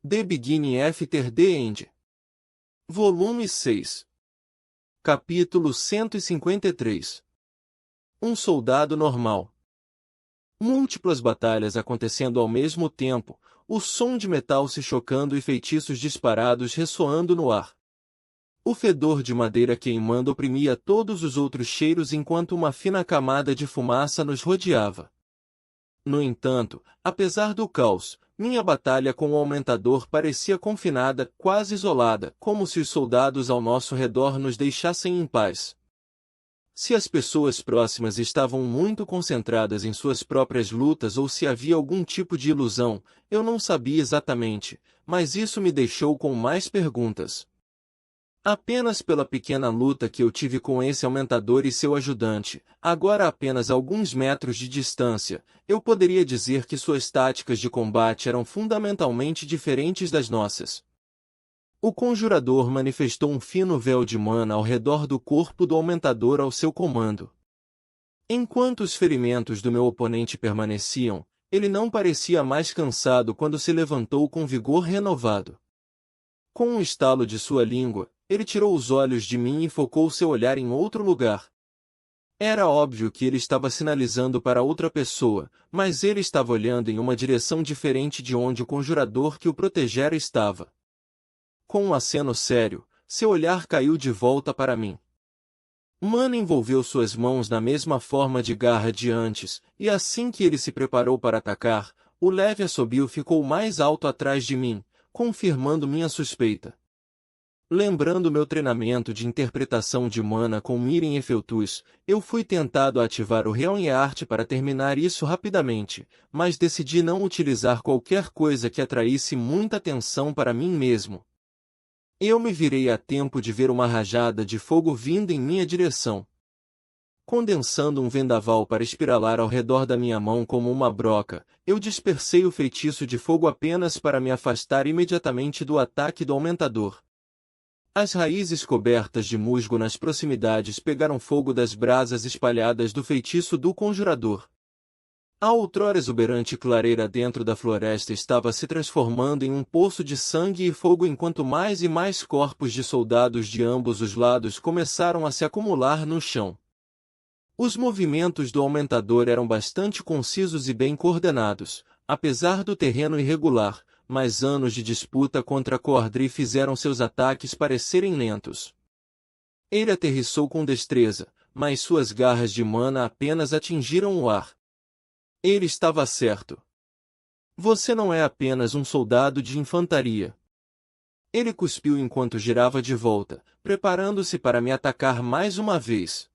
The Beginning After the End. Volume 6. Capítulo 153. Um soldado normal. Múltiplas batalhas acontecendo ao mesmo tempo, o som de metal se chocando e feitiços disparados ressoando no ar. O fedor de madeira queimando oprimia todos os outros cheiros enquanto uma fina camada de fumaça nos rodeava. No entanto, apesar do caos, minha batalha com o aumentador parecia confinada, quase isolada, como se os soldados ao nosso redor nos deixassem em paz. Se as pessoas próximas estavam muito concentradas em suas próprias lutas ou se havia algum tipo de ilusão, eu não sabia exatamente, mas isso me deixou com mais perguntas. Apenas pela pequena luta que eu tive com esse aumentador e seu ajudante, agora a apenas alguns metros de distância, eu poderia dizer que suas táticas de combate eram fundamentalmente diferentes das nossas. O conjurador manifestou um fino véu de mana ao redor do corpo do aumentador ao seu comando. Enquanto os ferimentos do meu oponente permaneciam, ele não parecia mais cansado quando se levantou com vigor renovado. Com um estalo de sua língua, ele tirou os olhos de mim e focou seu olhar em outro lugar. Era óbvio que ele estava sinalizando para outra pessoa, mas ele estava olhando em uma direção diferente de onde o conjurador que o protegera estava. Com um aceno sério, seu olhar caiu de volta para mim. Mana envolveu suas mãos na mesma forma de garra de antes, e assim que ele se preparou para atacar, o leve assobio ficou mais alto atrás de mim, confirmando minha suspeita. Lembrando meu treinamento de interpretação de mana com Mirim e Feltus, eu fui tentado a ativar o Realm Art para terminar isso rapidamente, mas decidi não utilizar qualquer coisa que atraísse muita atenção para mim mesmo. Eu me virei a tempo de ver uma rajada de fogo vindo em minha direção. Condensando um vendaval para espiralar ao redor da minha mão como uma broca, eu dispersei o feitiço de fogo apenas para me afastar imediatamente do ataque do aumentador. As raízes cobertas de musgo nas proximidades pegaram fogo das brasas espalhadas do feitiço do conjurador. A outrora exuberante clareira dentro da floresta estava se transformando em um poço de sangue e fogo enquanto mais e mais corpos de soldados de ambos os lados começaram a se acumular no chão. Os movimentos do aumentador eram bastante concisos e bem coordenados, apesar do terreno irregular, mas anos de disputa contra Cordri fizeram seus ataques parecerem lentos. Ele aterrissou com destreza, mas suas garras de mana apenas atingiram o ar. Ele estava certo. Você não é apenas um soldado de infantaria. Ele cuspiu enquanto girava de volta, preparando-se para me atacar mais uma vez.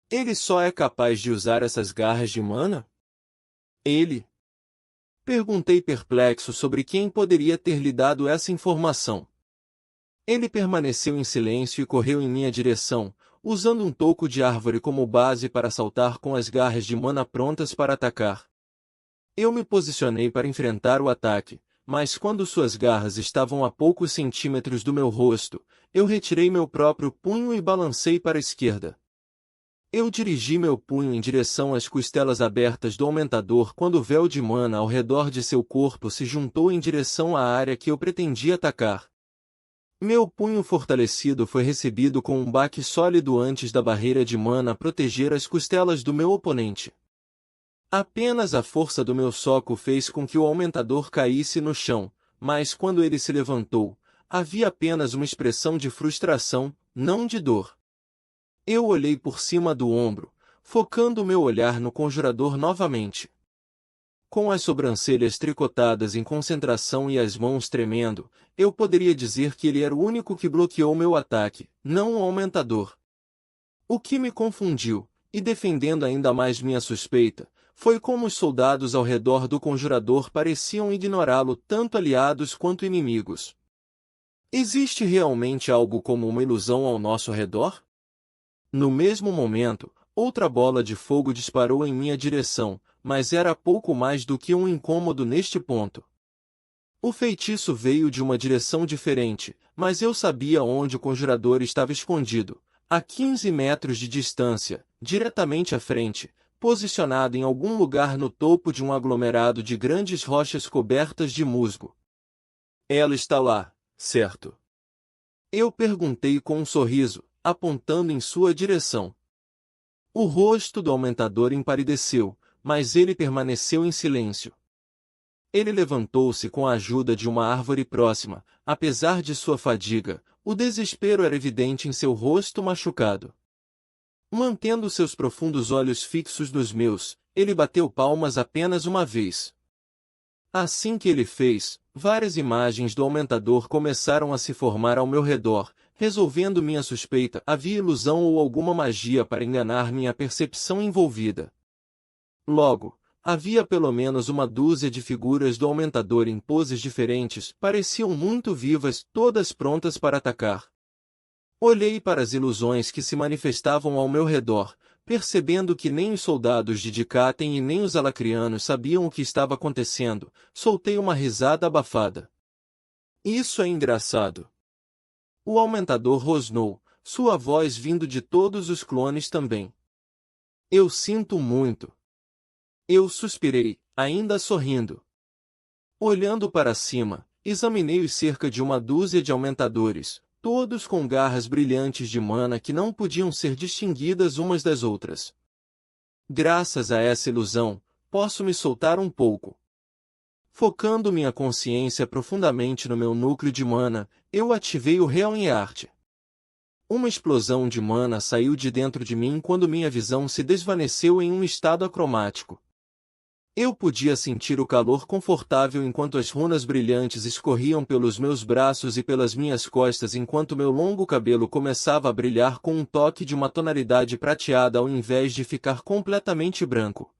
Ele só é capaz de usar essas garras de mana? Ele? Perguntei perplexo sobre quem poderia ter lhe dado essa informação. Ele permaneceu em silêncio e correu em minha direção, usando um toco de árvore como base para saltar com as garras de mana prontas para atacar. Eu me posicionei para enfrentar o ataque, mas quando suas garras estavam a poucos centímetros do meu rosto, eu retirei meu próprio punho e balancei para a esquerda. Eu dirigi meu punho em direção às costelas abertas do aumentador quando o véu de mana ao redor de seu corpo se juntou em direção à área que eu pretendia atacar. Meu punho fortalecido foi recebido com um baque sólido antes da barreira de mana proteger as costelas do meu oponente. Apenas a força do meu soco fez com que o aumentador caísse no chão, mas quando ele se levantou, havia apenas uma expressão de frustração, não de dor. Eu olhei por cima do ombro, focando meu olhar no conjurador novamente. Com as sobrancelhas tricotadas em concentração e as mãos tremendo, eu poderia dizer que ele era o único que bloqueou meu ataque, não o aumentador. O que me confundiu, e defendendo ainda mais minha suspeita, foi como os soldados ao redor do conjurador pareciam ignorá-lo, tanto aliados quanto inimigos. Existe realmente algo como uma ilusão ao nosso redor? No mesmo momento, outra bola de fogo disparou em minha direção, mas era pouco mais do que um incômodo neste ponto. O feitiço veio de uma direção diferente, mas eu sabia onde o conjurador estava escondido, a 15 metros de distância, diretamente à frente, posicionado em algum lugar no topo de um aglomerado de grandes rochas cobertas de musgo. Ela está lá, certo? Eu perguntei com um sorriso, apontando em sua direção. O rosto do aumentador empalideceu, mas ele permaneceu em silêncio. Ele levantou-se com a ajuda de uma árvore próxima, apesar de sua fadiga, o desespero era evidente em seu rosto machucado. Mantendo seus profundos olhos fixos nos meus, ele bateu palmas apenas uma vez. Assim que ele fez, várias imagens do aumentador começaram a se formar ao meu redor, resolvendo minha suspeita. Havia ilusão ou alguma magia para enganar minha percepção envolvida. Logo, havia pelo menos uma dúzia de figuras do aumentador em poses diferentes, pareciam muito vivas, todas prontas para atacar. Olhei para as ilusões que se manifestavam ao meu redor, percebendo que nem os soldados de Dicatem e nem os alacrianos sabiam o que estava acontecendo, soltei uma risada abafada. Isso é engraçado. O aumentador rosnou, sua voz vindo de todos os clones também. Eu sinto muito. Eu suspirei, ainda sorrindo. Olhando para cima, examinei os cerca de uma dúzia de aumentadores, todos com garras brilhantes de mana que não podiam ser distinguidas umas das outras. Graças a essa ilusão, posso me soltar um pouco. Focando minha consciência profundamente no meu núcleo de mana, eu ativei o Realm Art. Uma explosão de mana saiu de dentro de mim quando minha visão se desvaneceu em um estado acromático. Eu podia sentir o calor confortável enquanto as runas brilhantes escorriam pelos meus braços e pelas minhas costas enquanto meu longo cabelo começava a brilhar com um toque de uma tonalidade prateada ao invés de ficar completamente branco.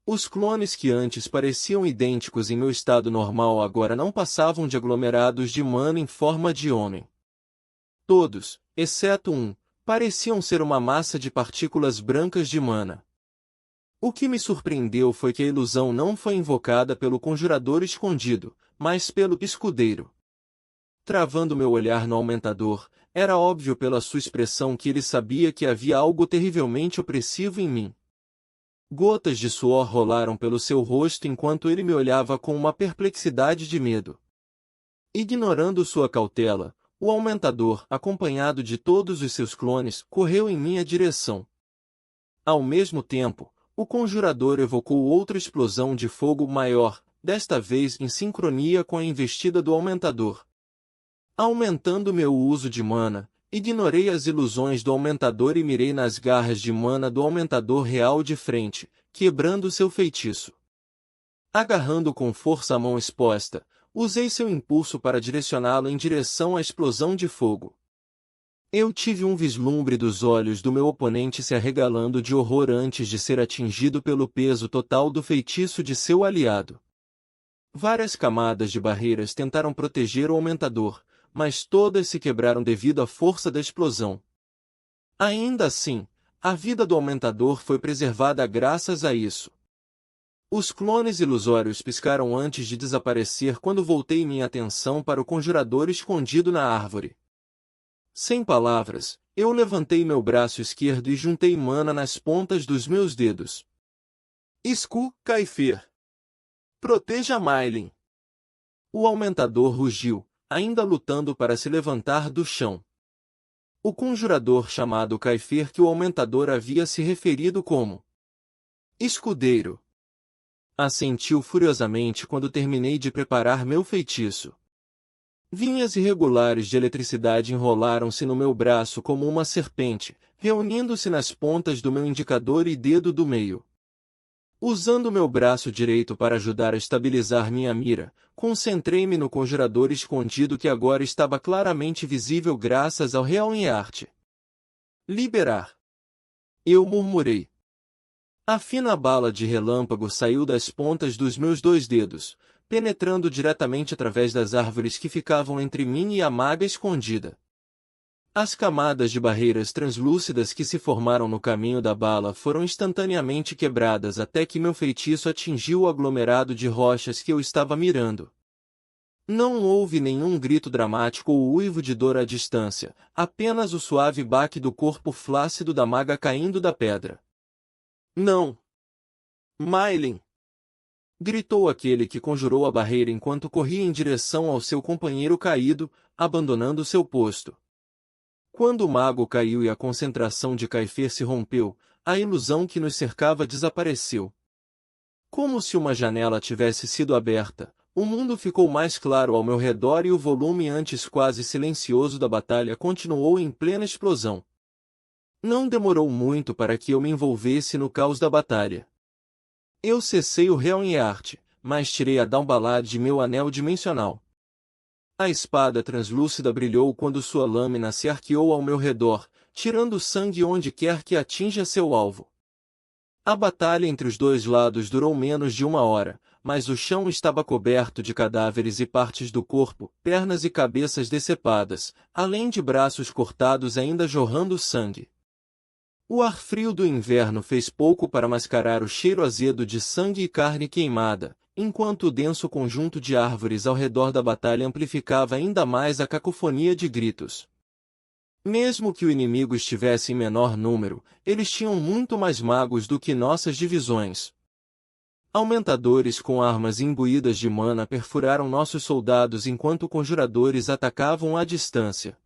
Os clones que antes pareciam idênticos em meu estado normal agora não passavam de aglomerados de mana em forma de homem. Todos, exceto um, pareciam ser uma massa de partículas brancas de mana. O que me surpreendeu foi que a ilusão não foi invocada pelo conjurador escondido, mas pelo escudeiro. Travando meu olhar no aumentador, era óbvio pela sua expressão que ele sabia que havia algo terrivelmente opressivo em mim. Gotas de suor rolaram pelo seu rosto enquanto ele me olhava com uma perplexidade de medo. Ignorando sua cautela, o aumentador, acompanhado de todos os seus clones, correu em minha direção. Ao mesmo tempo, o conjurador evocou outra explosão de fogo maior, desta vez em sincronia com a investida do aumentador. Aumentando meu uso de mana, ignorei as ilusões do aumentador e mirei nas garras de mana do aumentador real de frente, quebrando seu feitiço. Agarrando com força a mão exposta, usei seu impulso para direcioná-lo em direção à explosão de fogo. Eu tive um vislumbre dos olhos do meu oponente se arregalando de horror antes de ser atingido pelo peso total do feitiço de seu aliado. Várias camadas de barreiras tentaram proteger o aumentador, mas todas se quebraram devido à força da explosão. Ainda assim, a vida do aumentador foi preservada graças a isso. Os clones ilusórios piscaram antes de desaparecer quando voltei minha atenção para o conjurador escondido na árvore. Sem palavras, eu levantei meu braço esquerdo e juntei mana nas pontas dos meus dedos. Sku, Kaifir. Proteja Maylin. O aumentador rugiu, ainda lutando para se levantar do chão. O conjurador chamado Kaifir que o aumentador havia se referido como escudeiro. Assentiu furiosamente quando terminei de preparar meu feitiço. Vinhas irregulares de eletricidade enrolaram-se no meu braço como uma serpente, reunindo-se nas pontas do meu indicador e dedo do meio. Usando meu braço direito para ajudar a estabilizar minha mira, concentrei-me no conjurador escondido que agora estava claramente visível graças ao Realm Art. Liberar. Eu murmurei. A fina bala de relâmpago saiu das pontas dos meus dois dedos, penetrando diretamente através das árvores que ficavam entre mim e a maga escondida. As camadas de barreiras translúcidas que se formaram no caminho da bala foram instantaneamente quebradas até que meu feitiço atingiu o aglomerado de rochas que eu estava mirando. Não houve nenhum grito dramático ou uivo de dor à distância, apenas o suave baque do corpo flácido da maga caindo da pedra. Não! Maylin! gritou aquele que conjurou a barreira enquanto corria em direção ao seu companheiro caído, abandonando seu posto. Quando o mago caiu e a concentração de Kaifer se rompeu, a ilusão que nos cercava desapareceu. Como se uma janela tivesse sido aberta, o mundo ficou mais claro ao meu redor e o volume antes quase silencioso da batalha continuou em plena explosão. Não demorou muito para que eu me envolvesse no caos da batalha. Eu cessei o Helm-Yart, mas tirei a Dawnblade de meu anel dimensional. A espada translúcida brilhou quando sua lâmina se arqueou ao meu redor, tirando sangue onde quer que atinja seu alvo. A batalha entre os dois lados durou menos de 1 hora, mas o chão estava coberto de cadáveres e partes do corpo, pernas e cabeças decepadas, além de braços cortados ainda jorrando sangue. O ar frio do inverno fez pouco para mascarar o cheiro azedo de sangue e carne queimada, enquanto o denso conjunto de árvores ao redor da batalha amplificava ainda mais a cacofonia de gritos. Mesmo que o inimigo estivesse em menor número, eles tinham muito mais magos do que nossas divisões. Aumentadores com armas imbuídas de mana perfuraram nossos soldados enquanto conjuradores atacavam à distância.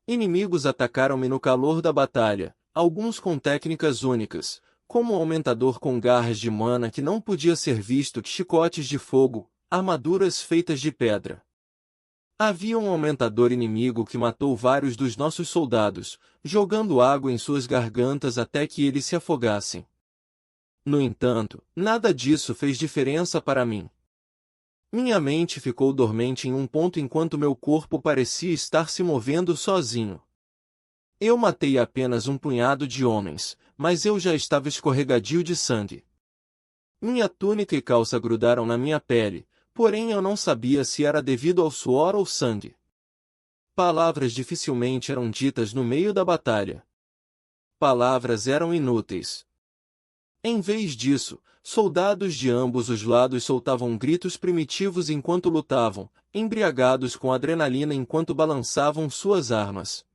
Inimigos atacaram-me no calor da batalha, alguns com técnicas únicas, como um aumentador com garras de mana que não podia ser visto, chicotes de fogo, armaduras feitas de pedra. Havia um aumentador inimigo que matou vários dos nossos soldados, jogando água em suas gargantas até que eles se afogassem. No entanto, nada disso fez diferença para mim. Minha mente ficou dormente em um ponto enquanto meu corpo parecia estar se movendo sozinho. Eu matei apenas um punhado de homens, mas eu já estava escorregadio de sangue. Minha túnica e calça grudaram na minha pele, porém eu não sabia se era devido ao suor ou sangue. Palavras dificilmente eram ditas no meio da batalha. Palavras eram inúteis. Em vez disso, soldados de ambos os lados soltavam gritos primitivos enquanto lutavam, embriagados com adrenalina enquanto balançavam suas armas.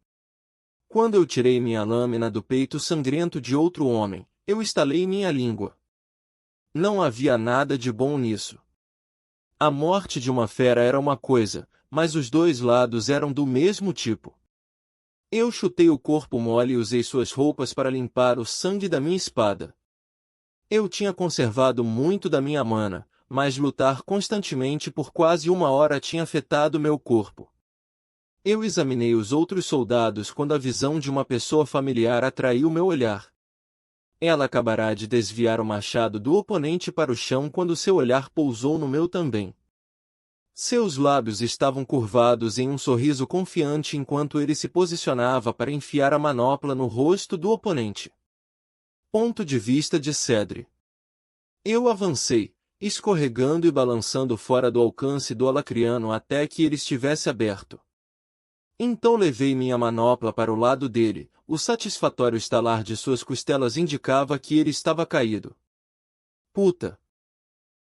Quando eu tirei minha lâmina do peito sangrento de outro homem, eu estalei minha língua. Não havia nada de bom nisso. A morte de uma fera era uma coisa, mas os dois lados eram do mesmo tipo. Eu chutei o corpo mole e usei suas roupas para limpar o sangue da minha espada. Eu tinha conservado muito da minha mana, mas lutar constantemente por quase 1 hora tinha afetado meu corpo. Eu examinei os outros soldados quando a visão de uma pessoa familiar atraiu meu olhar. Ela acabará de desviar o machado do oponente para o chão quando seu olhar pousou no meu também. Seus lábios estavam curvados em um sorriso confiante enquanto ele se posicionava para enfiar a manopla no rosto do oponente. Ponto de vista de Cedre. Eu avancei, escorregando e balançando fora do alcance do alacriano até que ele estivesse aberto. Então levei minha manopla para o lado dele, o satisfatório estalar de suas costelas indicava que ele estava caído. Puta!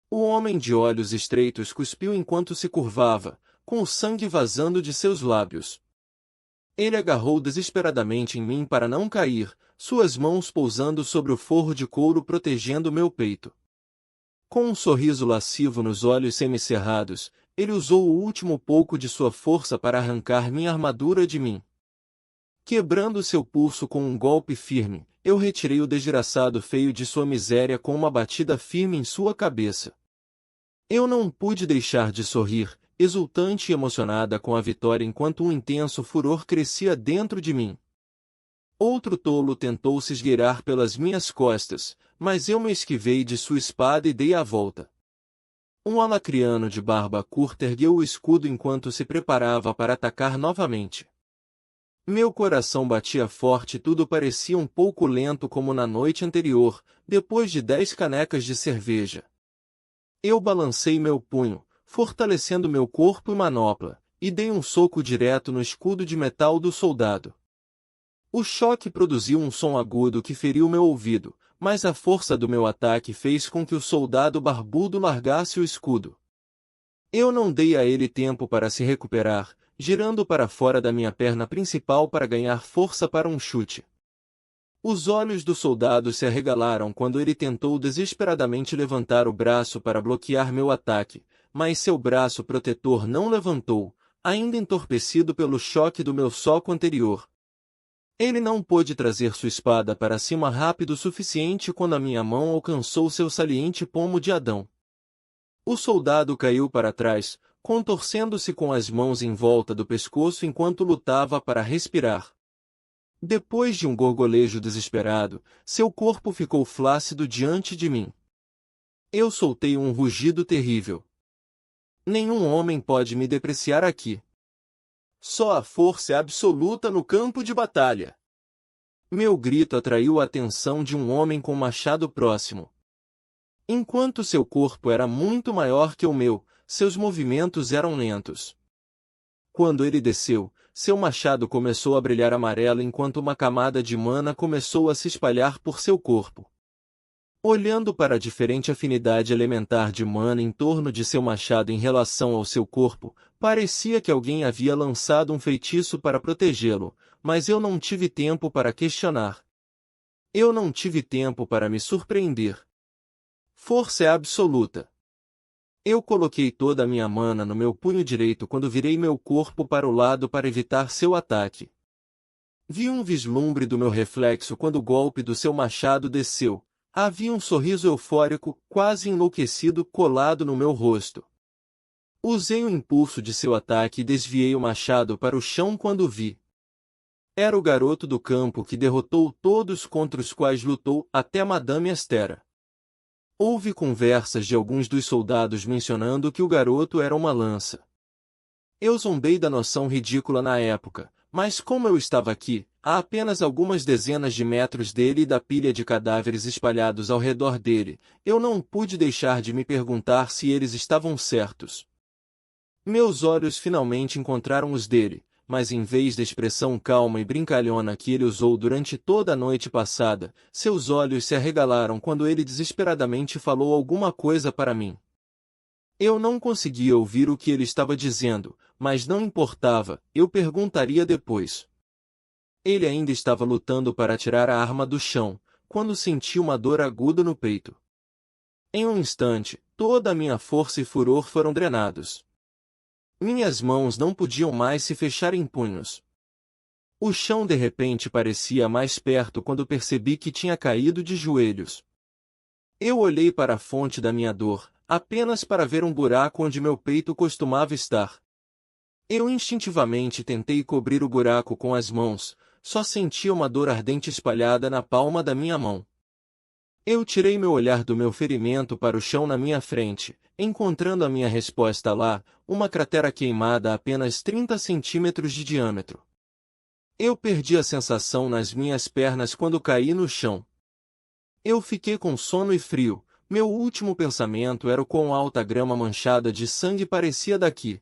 O homem de olhos estreitos cuspiu enquanto se curvava, com o sangue vazando de seus lábios. Ele agarrou desesperadamente em mim para não cair, suas mãos pousando sobre o forro de couro protegendo meu peito. Com um sorriso lascivo nos olhos semicerrados, ele usou o último pouco de sua força para arrancar minha armadura de mim. Quebrando seu pulso com um golpe firme, eu retirei o desgraçado feio de sua miséria com uma batida firme em sua cabeça. Eu não pude deixar de sorrir, exultante e emocionada com a vitória enquanto um intenso furor crescia dentro de mim. Outro tolo tentou se esgueirar pelas minhas costas, mas eu me esquivei de sua espada e dei a volta. Um alacriano de barba curta ergueu o escudo enquanto se preparava para atacar novamente. Meu coração batia forte e tudo parecia um pouco lento como na noite anterior, depois de 10 canecas de cerveja. Eu balancei meu punho, fortalecendo meu corpo e manopla, e dei um soco direto no escudo de metal do soldado. O choque produziu um som agudo que feriu meu ouvido, mas a força do meu ataque fez com que o soldado barbudo largasse o escudo. Eu não dei a ele tempo para se recuperar, girando para fora da minha perna principal para ganhar força para um chute. Os olhos do soldado se arregalaram quando ele tentou desesperadamente levantar o braço para bloquear meu ataque, mas seu braço protetor não levantou, ainda entorpecido pelo choque do meu soco anterior. Ele não pôde trazer sua espada para cima rápido o suficiente quando a minha mão alcançou seu saliente pomo de Adão. O soldado caiu para trás, contorcendo-se com as mãos em volta do pescoço enquanto lutava para respirar. Depois de um gorgolejo desesperado, seu corpo ficou flácido diante de mim. Eu soltei um rugido terrível. Nenhum homem pode me depreciar aqui. Só a força é absoluta no campo de batalha. Meu grito atraiu a atenção de um homem com machado próximo. Enquanto seu corpo era muito maior que o meu, seus movimentos eram lentos. Quando ele desceu, seu machado começou a brilhar amarelo enquanto uma camada de mana começou a se espalhar por seu corpo. Olhando para a diferente afinidade elementar de mana em torno de seu machado em relação ao seu corpo, parecia que alguém havia lançado um feitiço para protegê-lo, mas eu não tive tempo para questionar. Eu não tive tempo para me surpreender. Força é absoluta. Eu coloquei toda a minha mana no meu punho direito quando virei meu corpo para o lado para evitar seu ataque. Vi um vislumbre do meu reflexo quando o golpe do seu machado desceu. Havia um sorriso eufórico, quase enlouquecido, colado no meu rosto. Usei o impulso de seu ataque e desviei o machado para o chão quando vi. Era o garoto do campo que derrotou todos contra os quais lutou até Madame Estera. Houve conversas de alguns dos soldados mencionando que o garoto era uma lança. Eu zombei da noção ridícula na época, mas como eu estava aqui, a apenas algumas dezenas de metros dele e da pilha de cadáveres espalhados ao redor dele, eu não pude deixar de me perguntar se eles estavam certos. Meus olhos finalmente encontraram os dele, mas em vez da expressão calma e brincalhona que ele usou durante toda a noite passada, seus olhos se arregalaram quando ele desesperadamente falou alguma coisa para mim. Eu não conseguia ouvir o que ele estava dizendo, mas não importava, eu perguntaria depois. Ele ainda estava lutando para tirar a arma do chão, quando senti uma dor aguda no peito. Em um instante, toda a minha força e furor foram drenados. Minhas mãos não podiam mais se fechar em punhos. O chão de repente parecia mais perto quando percebi que tinha caído de joelhos. Eu olhei para a fonte da minha dor, apenas para ver um buraco onde meu peito costumava estar. Eu instintivamente tentei cobrir o buraco com as mãos, só sentia uma dor ardente espalhada na palma da minha mão. Eu tirei meu olhar do meu ferimento para o chão na minha frente, encontrando a minha resposta lá, uma cratera queimada a apenas 30 centímetros de diâmetro. Eu perdi a sensação nas minhas pernas quando caí no chão. Eu fiquei com sono e frio, meu último pensamento era o quão alta a grama manchada de sangue parecia daqui.